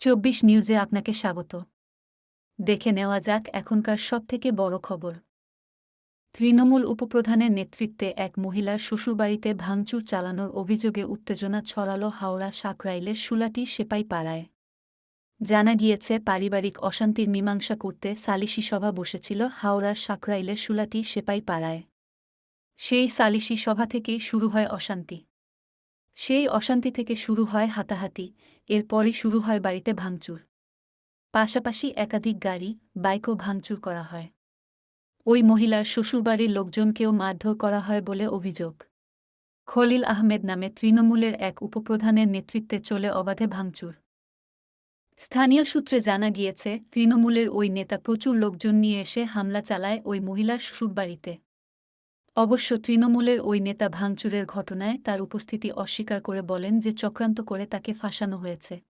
২৪ নিউজে আপনাকে স্বাগত। দেখে নেওয়া যাক এখনকার সবথেকে বড় খবর। তৃণমূল উপপ্রধানের নেতৃত্বে এক মহিলার শ্বশুরবাড়িতে ভাঙচুর চালানোর অভিযোগে উত্তেজনা ছড়ালো হাওড়া সাঁকরাইলের শুলাটি সেপাইপাড়ায়। জানা গিয়েছে, পারিবারিক অশান্তির মীমাংসা করতে সালিশি সভা বসেছিল হাওড়ার সাঁকরাইলের শুলাটি সেপাইপাড়ায়। সেই সালিশি সভা থেকেই শুরু হয় অশান্তি। সেই অশান্তি থেকে শুরু হয় হাতাহাতি, এরপরই শুরু হয় বাড়িতে ভাঙচুর। পাশাপাশি একাধিক গাড়ি, বাইকও ভাঙচুর করা হয়। ওই মহিলার শ্বশুরবাড়ির লোকজনকেও মারধর করা হয় বলে অভিযোগ। খলিল আহমেদ নামে তৃণমূলের এক উপপ্রধানের নেতৃত্বে চলে অবাধে ভাঙচুর। স্থানীয় সূত্রে জানা গিয়েছে, তৃণমূলের ওই নেতা প্রচুর লোকজন নিয়ে এসে হামলা চালায় ওই মহিলার শ্বশুরবাড়িতে। অবশ্য তৃণমূলের ওই নেতা ভাঙচুরের ঘটনায় তার উপস্থিতি অস্বীকার করে বলেন যে চক্রান্ত করে তাকে ফাঁসানো হয়েছে।